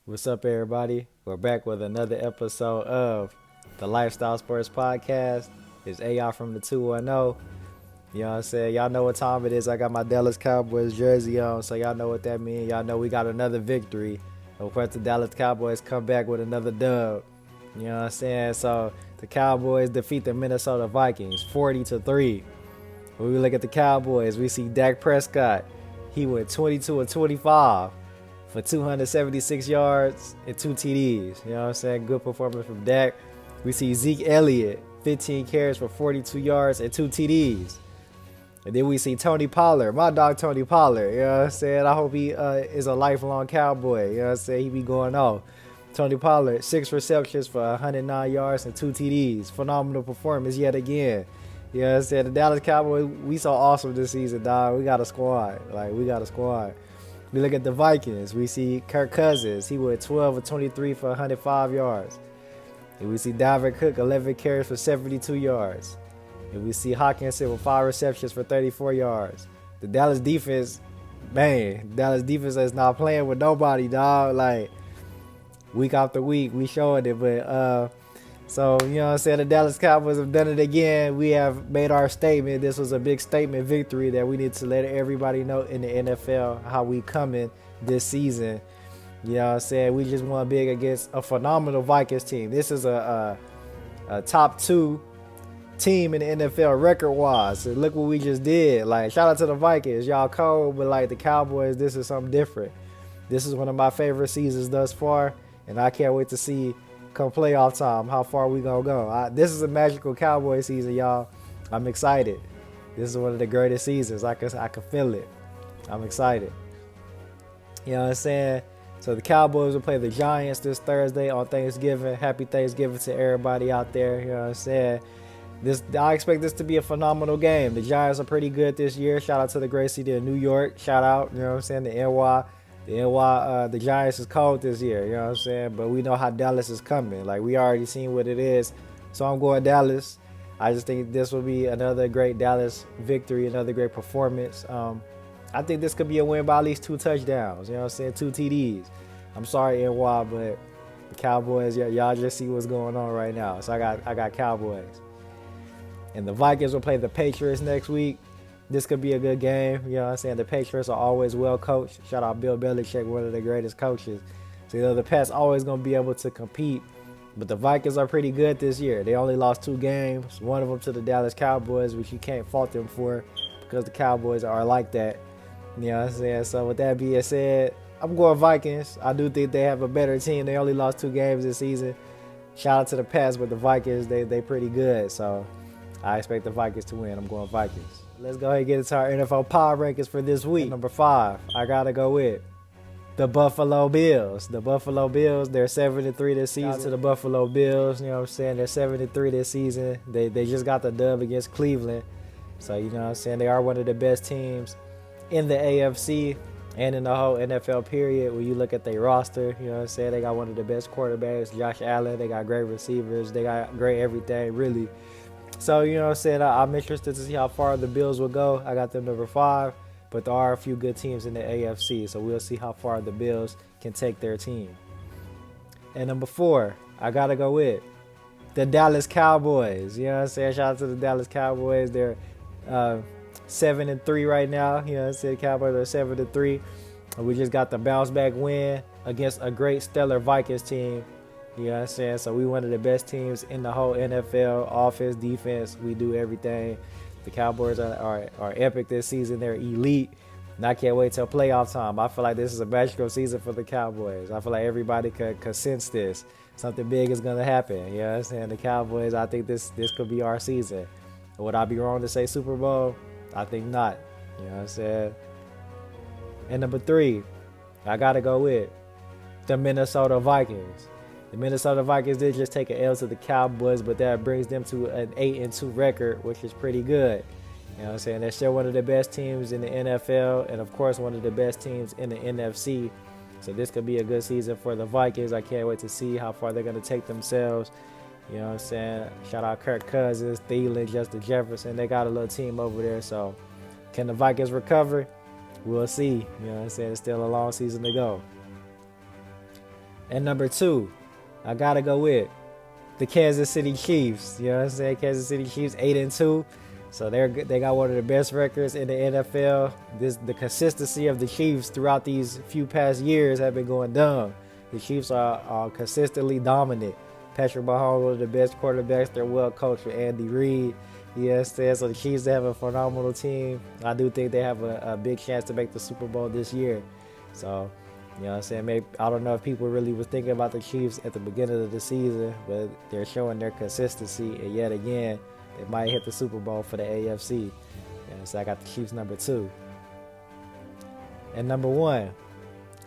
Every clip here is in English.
What's up, everybody? We're back with another episode of the Lifestyle Sports Podcast. It's AI from the 210. You know what I'm saying? Y'all know what time it is. I got my Dallas Cowboys jersey on, so y'all know what that means. Y'all know we got another victory. Of course, the Dallas Cowboys come back with another dub. You know what I'm saying? So the Cowboys defeat the Minnesota Vikings 40-3. When we look at the Cowboys, we see Dak Prescott. He went 22 of 25 for 276 yards and 2 TDs. You know what I'm saying? Good performance from Dak. We see Zeke Elliott, 15 carries for 42 yards and 2 TDs. And then we see Tony Pollard, my dog Tony Pollard. You know what I'm saying? I hope he is a lifelong Cowboy. You know what I'm saying? He be going off. Tony Pollard, 6 receptions for 109 yards and 2 TDs. Phenomenal performance yet again. You know what I'm saying? The Dallas Cowboys, we saw awesome this season, dog. We got a squad. We got a squad. We look at the Vikings. We see Kirk Cousins. He went 12 of 23 for 105 yards. And we see Dalvin Cook, 11 carries for 72 yards. And we see Hawkinson with 5 receptions for 34 yards. The Dallas defense, man, Dallas defense is not playing with nobody, dog. Week after week, we showing it. But, so, you know what I'm saying, the Dallas Cowboys have done it again. We have made our statement. This was a big statement victory that we need to let everybody know in the NFL how we coming this season. You know what I'm saying? We just won big against a phenomenal Vikings team. This is a top 2 team in the NFL record-wise. So look what we just did. Shout out to the Vikings. Y'all cold, but the Cowboys, this is something different. This is one of my favorite seasons thus far, and I can't wait to see come playoff time how far we gonna go. This is a magical Cowboy season, y'all. I'm excited. This is one of the greatest seasons. I can feel it. I'm excited. You know what I'm saying? So the Cowboys will play the Giants this Thursday on Thanksgiving. Happy Thanksgiving to everybody out there. You know what I'm saying? I expect this to be a phenomenal game. The Giants are pretty good this year. Shout out to the great city of New York. Shout out, you know what I'm saying, the NY. The Giants is cold this year, you know what I'm saying? But we know how Dallas is coming. We already seen what it is. So I'm going Dallas. I just think this will be another great Dallas victory, another great performance. I think this could be a win by at least 2 touchdowns, you know what I'm saying? 2 TDs. I'm sorry, NY, but the Cowboys, y'all just see what's going on right now. So I got Cowboys. And the Vikings will play the Patriots next week. This could be a good game. You know what I'm saying? The Patriots are always well coached. Shout out Bill Belichick, one of the greatest coaches. So, the Pats always going to be able to compete. But the Vikings are pretty good this year. They only lost 2 games. One of them to the Dallas Cowboys, which you can't fault them for because the Cowboys are like that. You know what I'm saying? So, with that being said, I'm going Vikings. I do think they have a better team. They only lost 2 games this season. Shout out to the Pats, but the Vikings, they pretty good. So, I expect the Vikings to win. I'm going Vikings. Let's go ahead and get into our NFL power rankings for this week. At number 5, I got to go with the Buffalo Bills. The Buffalo Bills, they're 7-3 this season. Shout out to the Buffalo Bills, you know what I'm saying? They're 7-3 this season. They just got the dub against Cleveland. So, you know what I'm saying? They are one of the best teams in the AFC and in the whole NFL period. When you look at their roster, you know what I'm saying? They got one of the best quarterbacks, Josh Allen. They got great receivers. They got great everything, really. So, you know what I'm saying, I'm interested to see how far the Bills will go. I got them number 5, but there are a few good teams in the AFC, so we'll see how far the Bills can take their team. And number 4, I got to go with the Dallas Cowboys. You know what I'm saying? Shout out to the Dallas Cowboys. They're 7-3 right now. You know what I'm saying? The Cowboys are 7-3. We just got the bounce back win against a great stellar Vikings team. You know what I'm saying? So we one of the best teams in the whole NFL, offense, defense. We do everything. The Cowboys are epic this season. They're elite. And I can't wait till playoff time. I feel like this is a magical season for the Cowboys. I feel like everybody could sense this. Something big is going to happen. You know what I'm saying? The Cowboys, I think this could be our season. Would I be wrong to say Super Bowl? I think not. You know what I'm saying? And number 3, I got to go with the Minnesota Vikings. The Minnesota Vikings did just take an L to the Cowboys, but that brings them to an 8-2 record, which is pretty good. You know what I'm saying? They're still one of the best teams in the NFL, and of course one of the best teams in the NFC. So this could be a good season for the Vikings. I can't wait to see how far they're going to take themselves. You know what I'm saying? Shout out Kirk Cousins, Thielen, Justin Jefferson. They got a little team over there. So can the Vikings recover? We'll see. You know what I'm saying? It's still a long season to go. And number 2, I gotta go with the Kansas City Chiefs. You know what I'm saying? Kansas City Chiefs 8-2. So they got one of the best records in the NFL. The consistency of the Chiefs throughout these few past years have been going down. The Chiefs are consistently dominant. Patrick Mahomes, one of the best quarterbacks. They're well coached with Andy Reid. Yes, so the Chiefs have a phenomenal team. I do think they have a big chance to make the Super Bowl this year. So, you know what I'm saying? Maybe, I don't know if people really was thinking about the Chiefs at the beginning of the season, but they're showing their consistency. And yet again, they might hit the Super Bowl for the AFC. And so I got the Chiefs number 2. And number 1,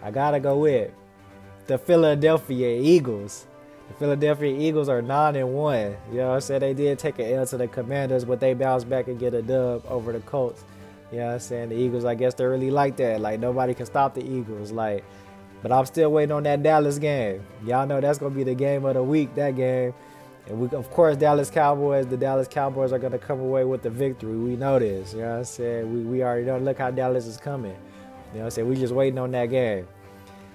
I got to go with the Philadelphia Eagles. The Philadelphia Eagles are 9-1. You know what I'm saying? They did take an L to the Commanders, but they bounced back and get a dub over the Colts. You know what I'm saying? The Eagles, I guess they're really like that. Like, nobody can stop the Eagles. Like, but I'm still waiting on that Dallas game. Y'all know that's going to be the game of the week, that game. And of course, the Dallas Cowboys are going to come away with the victory. We know this. You know what I'm saying? We already know. Look how Dallas is coming. You know what I'm saying? We just waiting on that game.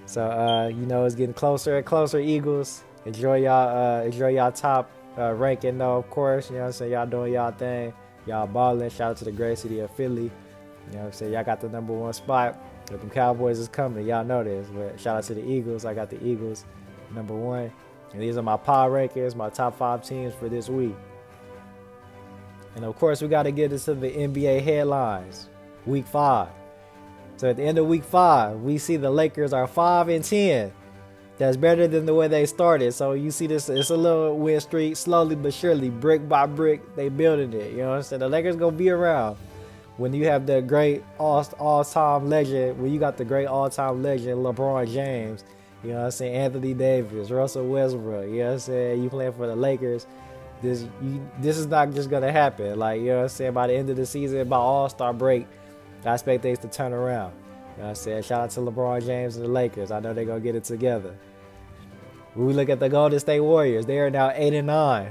So, you know, it's getting closer and closer, Eagles. Enjoy y'all top ranking, though, of course. You know what I'm saying? Y'all doing y'all thing. Y'all balling. Shout out to the great city of Philly. You know what I'm saying? Y'all got the number 1 spot. But the Cowboys is coming. Y'all know this. But shout out to the Eagles. I got the Eagles number 1. And these are my power rankings, my top 5 teams for this week. And, of course, we got to get into the NBA headlines. Week 5. So, at the end of Week 5, we see the Lakers are 5-10. That's better than the way they started. So you see this, it's a little win streak, slowly but surely, brick by brick, they building it. You know what I'm saying? The Lakers gonna be around when you have the great all-time legend, when you got the great all-time legend LeBron James. You know what I'm saying? Anthony Davis, Russell Westbrook. You know what I'm saying? You playing for the Lakers. This is not just gonna happen. Like, you know what I'm saying? By the end of the season, by All-Star break, I expect things to turn around. You know what I'm saying? Shout out to LeBron James and the Lakers. I know they're going to get it together. When we look at the Golden State Warriors, they are now 8-9.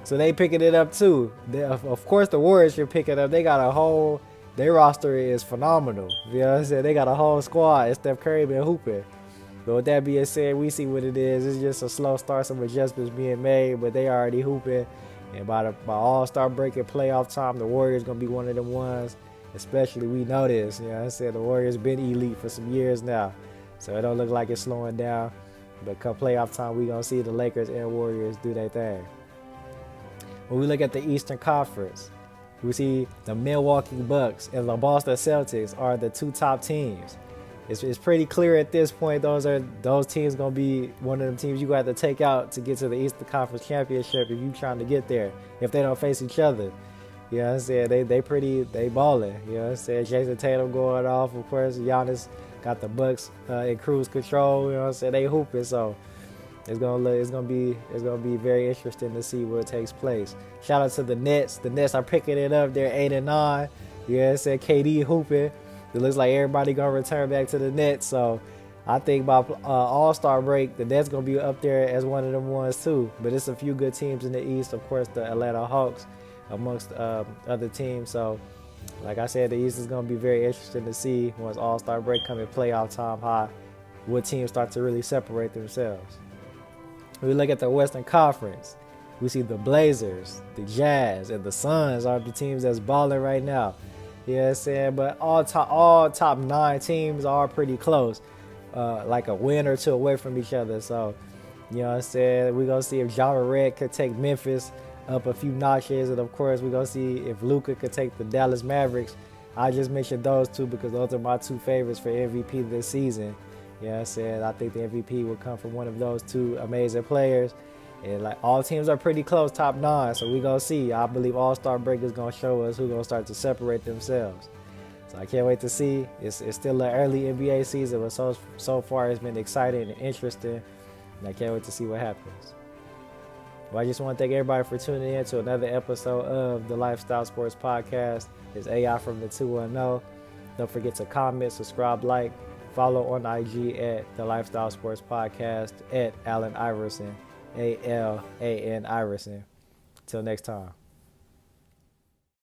So they picking it up too. Of course, the Warriors should pick it up. They got their roster is phenomenal. You know what I'm saying? They got a whole squad. And Steph Curry been hooping. But with that being said, we see what it is. It's just a slow start, some adjustments being made, but they already hooping. And by All-Star break and playoff time, the Warriors going to be one of them ones. Especially, we know this. You know what I'm saying? The Warriors been elite for some years now. So it don't look like it's slowing down. But come playoff time, we going to see the Lakers and Warriors do their thing. When we look at the Eastern Conference, we see the Milwaukee Bucks and the Boston Celtics are the 2 top teams. It's pretty clear at this point those teams going to be one of them teams you got to take out to get to the Eastern Conference Championship if you trying to get there, if they don't face each other. You know what I'm saying? They balling. You know what I'm saying? Jason Tatum going off. Of course, Giannis got the Bucks in cruise control. You know what I'm saying? They hooping. So it's gonna be very interesting to see what takes place. Shout out to the Nets. The Nets are picking it up. They're 8-9. You know what I'm saying? KD hooping. It looks like everybody gonna return back to the Nets. So I think by All-Star break, the Nets gonna be up there as one of them ones too. But it's a few good teams in the East. Of course, the Atlanta Hawks, amongst other teams. So, like I said, the East is going to be very interesting to see once All-Star break come in playoff time, what teams start to really separate themselves. When we look at the Western Conference, we see the Blazers, the Jazz, and the Suns are the teams that's balling right now. You know what I'm saying? But all top 9 teams are pretty close, like a win or 2 away from each other. So, you know what I'm saying? We're going to see if Ja Morant could take Memphis up a few notches, and of course we're gonna see if Luka could take the Dallas Mavericks. I just mentioned those 2 because those are my 2 favorites for MVP this season. You know what I'm saying? I think the MVP will come from one of those 2 amazing players. And like all teams are pretty close, top 9. So we're gonna see. I believe All-Star break is gonna show us who's gonna start to separate themselves. So I can't wait to see. It's still an early NBA season, but so far it's been exciting and interesting. And I can't wait to see what happens. Well, I just want to thank everybody for tuning in to another episode of the Lifestyle Sports Podcast. It's AI from the 210. Don't forget to comment, subscribe, like, follow on IG at the Lifestyle Sports Podcast at Allen Iverson, ALAN Iverson. Till next time.